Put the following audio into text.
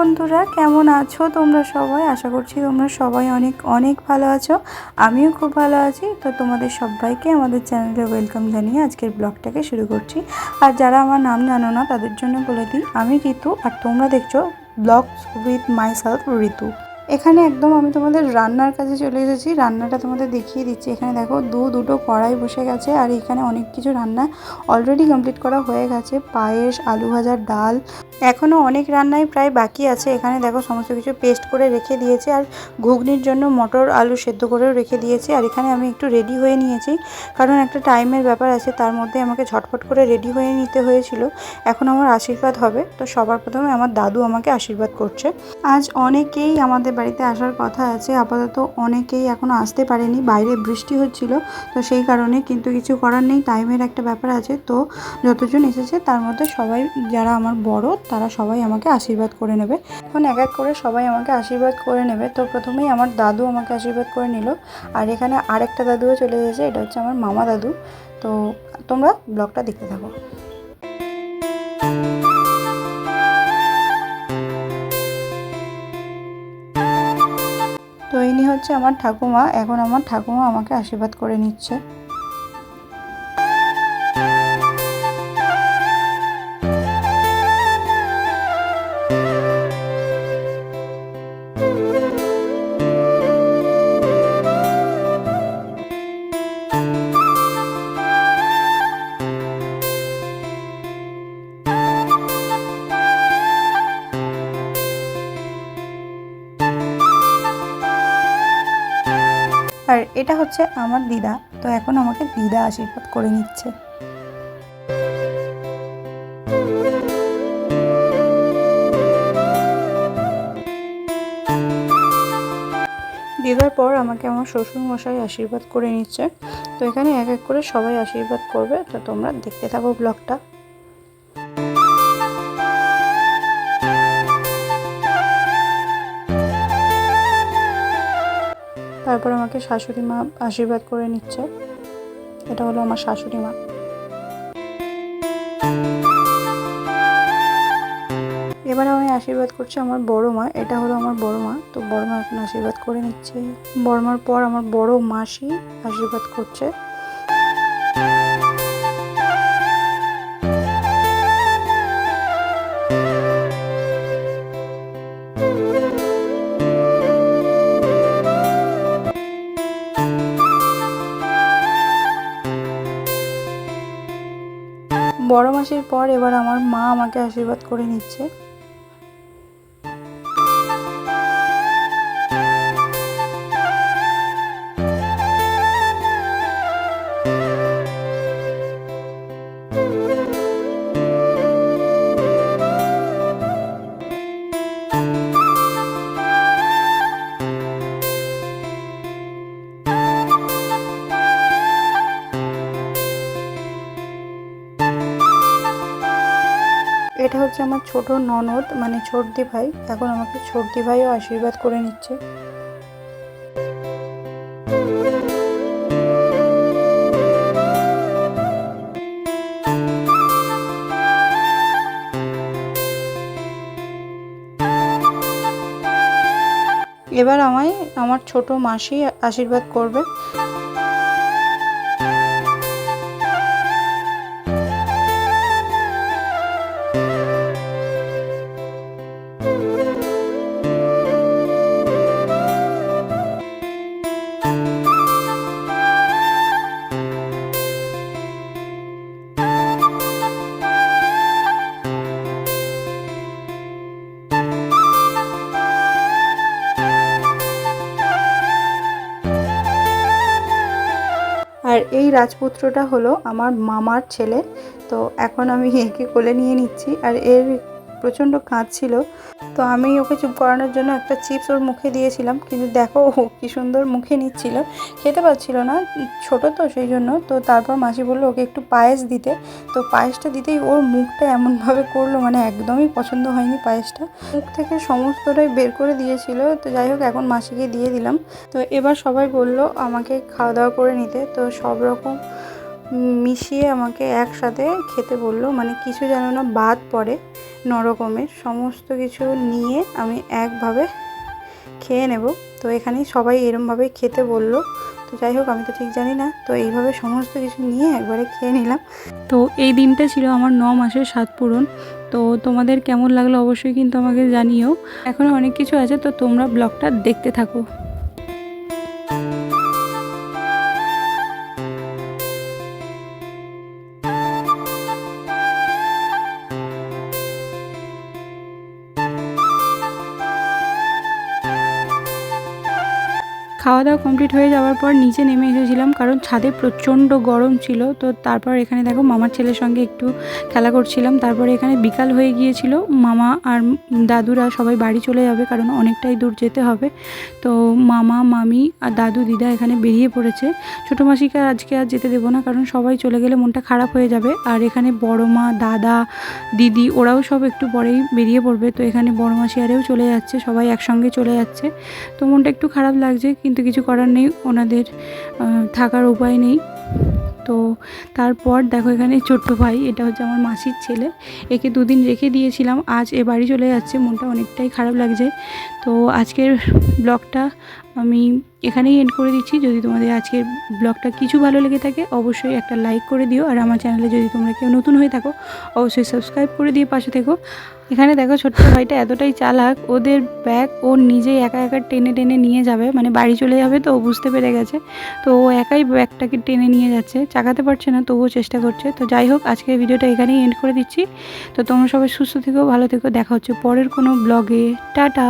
বন্ধুরা, কেমন আছো তোমরা সবাই? আশা করছি তোমরা সবাই অনেক অনেক ভালো আছো। আমিও খুব ভালো আছি। তো তোমাদের সবাইকে আমাদের চ্যানেলে ওয়েলকাম জানিয়ে আজকের ব্লগটাকে শুরু করছি। আর যারা আমার নাম জানো না তাদের জন্য বলে দিই, আমি ঋতু, আর তোমরা দেখছো ব্লগস উইথ মাই সেলফ ঋতু। এখানে একদম আমি তোমাদের রান্নার কাছে চলে এসেছি। রান্নাটা তোমাদের দেখিয়ে দিচ্ছি। এখানে দেখো দুটো কড়াই বসে গেছে, আর এখানে অনেক কিছু রান্না অলরেডি কমপ্লিট করা হয়ে গেছে। পায়েস, আলু ভাজা, ডাল, এখনও অনেক রান্নাই প্রায় বাকি আছে। এখানে দেখো সমস্ত কিছু পেস্ট করে রেখে দিয়েছে, আর ঘুগনির জন্য মটর আলু সেদ্ধ করেও রেখে দিয়েছে। আর এখানে আমি একটু রেডি হয়ে নিয়েছি, কারণ একটা টাইমের ব্যাপার আছে, তার মধ্যে আমাকে ঝটফট করে রেডি হয়ে নিতে হয়েছিল। এখন আমার আশীর্বাদ হবে, তো সবার প্রথমে আমার দাদু আমাকে আশীর্বাদ করছে। আজ অনেকেই আমাদের বাড়িতে আসার কথা আছে, আপাতত অনেকেই এখনও আসতে পারেনি, বাইরে বৃষ্টি হচ্ছিল, তো সেই কারণে। কিন্তু কিছু করার নেই, টাইমের একটা ব্যাপার আছে। তো যতজন এসেছে তার মধ্যে সবাই, যারা আমার বড়, তারা সবাই আমাকে আশীর্বাদ করে নেবে। এখন এক এক করে সবাই আমাকে আশীর্বাদ করে নেবে। তো প্রথমেই আমার দাদু আমাকে আশীর্বাদ করে নিল, আর এখানে আরেকটা দাদুও চলে এসেছে, এটা হচ্ছে আমার মামা দাদু। তো তোমরা ব্লগটা দেখতে থাকো। তো ইনি হচ্ছে আমার ঠাকুমা। এখন আমার ঠাকুমা আমাকে আশীর্বাদ করে নিচ্ছে। আর এটা হচ্ছে আমার দিদা। তো এখন আমাকে দিদা আশীর্বাদ করে নিচ্ছে। দিদার পর আমাকে আমার শ্বশুর মশাই আশীর্বাদ করে নিচ্ছে। তো এখানে এক এক করে সবাই আশীর্বাদ করবে। তো তোমরা দেখতে থাকো ব্লগটা। তারপর আমাকে শাশুড়ি মা আশীর্বাদ করে নিচ্ছে। এটা হলো আমার শাশুড়ি মা। এবার আমি আশীর্বাদ করছি আমার বড় মা। এটা হলো আমার বড় মা। তো বড় মা এখন আশীর্বাদ করে নিচ্ছে। বড় মার পর আমার বড় মাসি আশীর্বাদ করছে। বড় মাসির পর এবার আমার মা আমাকে আশীর্বাদ করে নিচ্ছে। এটা হচ্ছে আমার ছোট ননদ, মানে ছোটদি ভাই। এখন আমাকে ছোটদি ভাইও আশীর্বাদ করে নিচ্ছে। এবার আমায় আমার ছোট মাসি আশীর্বাদ করবে। আর এই রাজপুত্রটা হলো আমার মামার ছেলে। তো এখন আমি একে কোলে নিয়ে নিচ্ছি, আর এর প্রচণ্ড কাঁদছিল। তো আমি ওকে চুপ করানোর জন্য একটা চিপস ওর মুখে দিয়েছিলাম, কিন্তু দেখো ও কী সুন্দর মুখে নিচ্ছিল, খেতে পারছিল না, ছোট তো সেই জন্য। তো তারপর মাসি বললো ওকে একটু পায়েস দিতে। তো পায়েসটা দিতেই ওর মুখটা এমনভাবে করলো, মানে একদমই পছন্দ হয়নি পায়েসটা, মুখ থেকে সমস্তটাই বের করে দিয়েছিল। তো যাই হোক, এখন মাসিকে দিয়ে দিলাম। তো এবার সবাই বললো আমাকে খাওয়া দাওয়া করে নিতে। তো সব রকম মিশিয়ে আমাকে একসাথে খেতে বললো, মানে কিছু যেন না বাদ পড়ে। রকমের সমস্ত কিছু নিয়ে আমি একভাবে খেয়ে নেব। তো এখানে সবাই এরমভাবে খেতে বলল, তো যাই হোক আমি তো ঠিক জানি না, তো এইভাবে সমস্ত কিছু নিয়ে একবারে খেয়ে নিলাম। তো এই দিনটা ছিল আমার 9 মাসের স্বাদ পূরণ। তো তোমাদের কেমন লাগলো অবশ্যই কিন্তু আমাকে জানিও। এখনও অনেক কিছু আছে, তো তোমরা ব্লগটা দেখতে থাকো। খাওয়া দাওয়া কমপ্লিট হয়ে যাওয়ার পর নিচে নেমে এসেছিলাম, কারণ ছাদে প্রচণ্ড গরম ছিল। তো তারপর এখানে দেখো মামার ছেলের সঙ্গে একটু খেলা করছিলাম। তারপরে এখানে বিকাল হয়ে গিয়েছিল, মামা আর দাদুরা সবাই বাড়ি চলে যাবে, কারণ অনেকটাই দূর যেতে হবে। তো মামা মামি আর দাদু দিদা এখানে বেরিয়ে পড়েছে। ছোটো মাসিকে আজকে আর যেতে দেবো না, কারণ সবাই চলে গেলে মনটা খারাপ হয়ে যাবে। আর এখানে বড় মা, দাদা, দিদি ওরাও সব একটু পরেই বেরিয়ে পড়বে। তো এখানে বড় মাসি আরেও চলে যাচ্ছে, সবাই একসঙ্গে চলে যাচ্ছে। তো মনটা একটু খারাপ লাগছে, কিন্তু কিছু করার নেই, ওনাদের থাকার উপায় নেই। তো তারপর দেখো এখানে ছোট্ট ভাই, এটা হচ্ছে আমার মাসির ছেলে, একে 2 দিন রেখে দিয়েছিলাম, আজ এ বাড়ি চলে যাচ্ছে, মনটা অনেকটাই খারাপ লাগছে। তো আজকের ব্লগটা আমি এখানেই এন্ড করে দিচ্ছি। যদি তোমাদের আজকের ব্লগটা কিছু ভালো লেগে থাকে অবশ্যই একটা লাইক করে দিও, আর আমার চ্যানেলে যদি তোমরা কেউ নতুন হয়ে থাকো অবশ্যই সাবস্ক্রাইব করে দিয়ে পাশে থেকো। এখানে দেখো ছোট্ট ভাইটা এতটাই চালাক, ওদের ব্যাগ ও নিজেই একা একা টেনে টেনে নিয়ে যাবে, মানে বাড়ি চলে যাবে, তো ও বুঝতে পেরে গেছে। তো ও একাই ব্যাগটাকে টেনে নিয়ে যাচ্ছে, চাকাতে পারছে না তবুও চেষ্টা করছে। তো যাই হোক আজকের ভিডিওটা এখানেই এন্ড করে দিচ্ছি। তো তোমরা সবাই সুস্থ থেকো, ভালো থেকো, দেখা হচ্ছে পরের কোনো ব্লগে। টাটা।